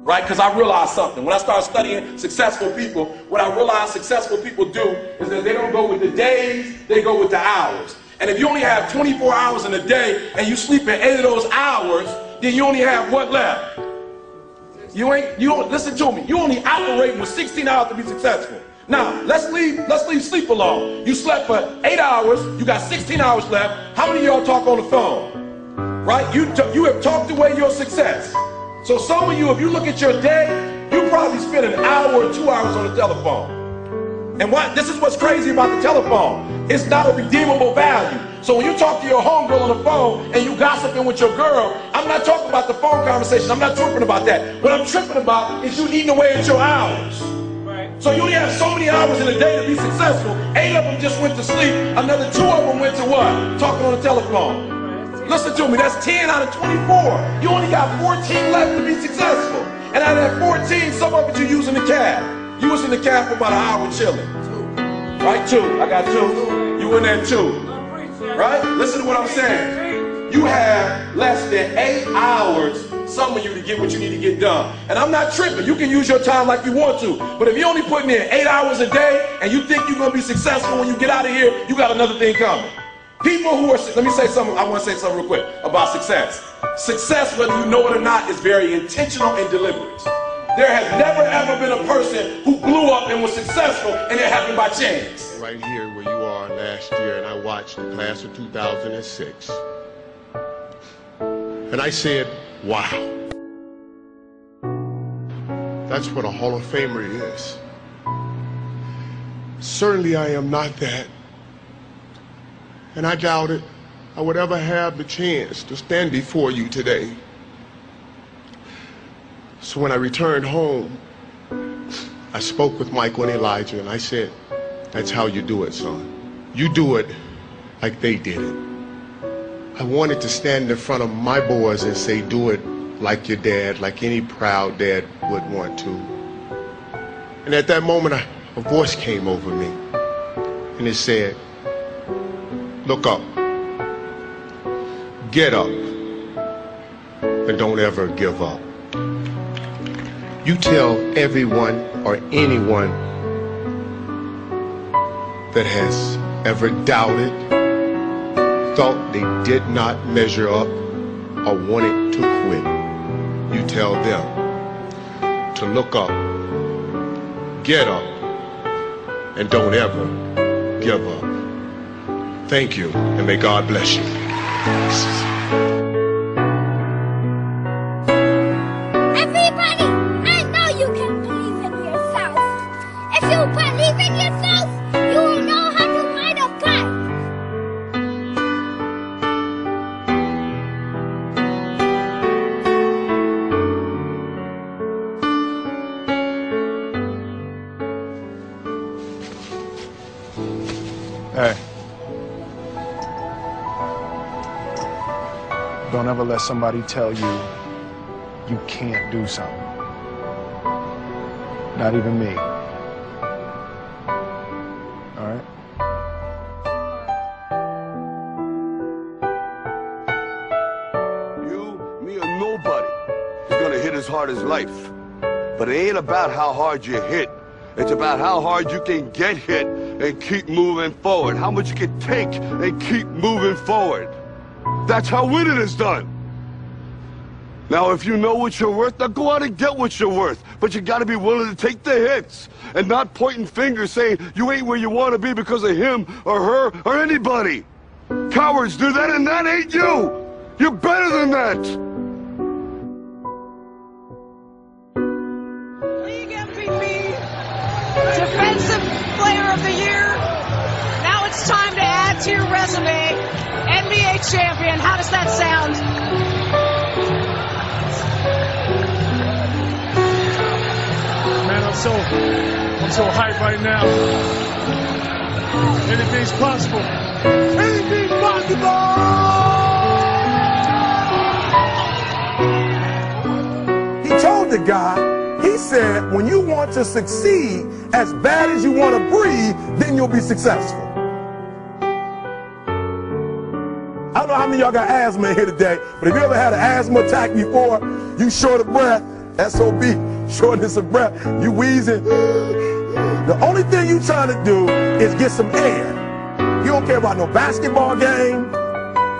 right? Because I realized something. When I started studying successful people, what I realized successful people do is that they don't go with the days, they go with the hours. And if you only have 24 hours in a day and you sleep in 8 of those hours, then you only have what left? Listen to me. You only operate with 16 hours to be successful. Now, let's leave sleep alone. You slept for 8 hours, you got 16 hours left. How many of y'all talk on the phone? Right? You have talked away your success. So some of you, if you look at your day, you probably spend an hour or 2 hours on the telephone. And this is what's crazy about the telephone. It's not a redeemable value. So when you talk to your homegirl on the phone and you gossiping with your girl, I'm not talking about the phone conversation. I'm not tripping about that. What I'm tripping about is you eating away at your hours. So you only have so many hours in a day to be successful. 8 of them just went to sleep. Another 2 of them went to what? Talking on the telephone. Listen to me, that's 10 out of 24. You only got 14 left to be successful. And out of that 14, some of it you're using the cab. You was in the cab for about an hour chilling. Right, 2. I got 2. You in there 2. Right? Listen to what I'm saying. You have less than 8 hours, some of you, to get what you need to get done. And I'm not tripping. You can use your time like you want to. But if you're only putting in 8 hours a day and you think you're going to be successful when you get out of here, you got another thing coming. People who are, let me say something, I want to say something real quick about success. Success, whether you know it or not, is very intentional and deliberate. There has never ever been a person who blew up and was successful and it happened by chance. Right here where you are last year, and I watched the class of 2006. And I said, wow. That's what a Hall of Famer is. Certainly I am not that. And I doubted I would ever have the chance to stand before you today. So when I returned home, I spoke with Michael and Elijah, and I said, that's how you do it, son. You do it like they did it. I wanted to stand in front of my boys and say, do it like your dad, like any proud dad would want to. And at that moment, a voice came over me, and it said, look up, get up, and don't ever give up. You tell everyone or anyone that has ever doubted, thought they did not measure up, or wanted to quit, you tell them to look up, get up, and don't ever give up. Thank you, and may God bless you. Everybody, I know you can believe in yourself. If you believe in yourself, you will know how to ride a bike. Hey. Don't ever let somebody tell you you can't do something. Not even me. All right? You, me, or nobody is gonna hit as hard as life. But it ain't about how hard you hit. It's about how hard you can get hit and keep moving forward. How much you can take and keep moving forward. That's how winning is done. Now, if you know what you're worth, now go out and get what you're worth. But you gotta be willing to take the hits and not pointing fingers saying you ain't where you wanna be because of him or her or anybody. Cowards do that, and that ain't you. You're better than that. League MVP, Defensive Player of the Year. Now it's time to add to your resume. NBA champion. How does that sound? Man, I'm so hyped right now. Anything's possible. Anything's possible! He told the guy, he said, when you want to succeed as bad as you want to breathe, then you'll be successful. I don't know how many of y'all got asthma in here today, but if you ever had an asthma attack before, you short of breath, SOB, shortness of breath. You wheezing. The only thing you trying to do is get some air. You don't care about no basketball game.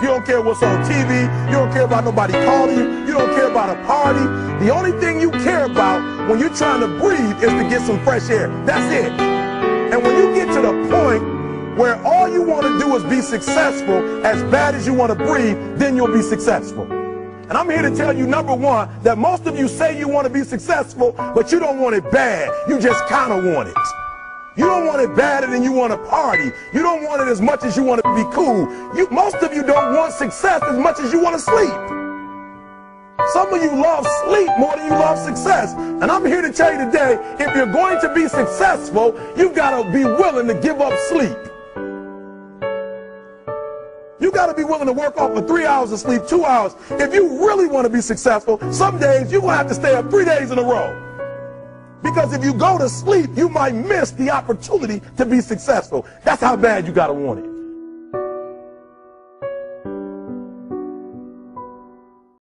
You don't care what's on TV. You don't care about nobody calling you. You don't care about a party. The only thing you care about when you're trying to breathe is to get some fresh air. That's it. And when you get to the point where all you want to do is be successful as bad as you want to breathe, then you'll be successful. And I'm here to tell you, number one, that most of you say you want to be successful, but you don't want it bad. You just kind of want it. You don't want it badder than you want to party. You don't want it as much as you want to be cool. Most of you don't want success as much as you want to sleep. Some of you love sleep more than you love success. And I'm here to tell you today, if you're going to be successful, you've got to be willing to give up sleep. You got to be willing to work off for 3 hours of sleep, 2 hours. If you really want to be successful, some days you're going to have to stay up 3 days in a row. Because if you go to sleep, you might miss the opportunity to be successful. That's how bad you got to want it.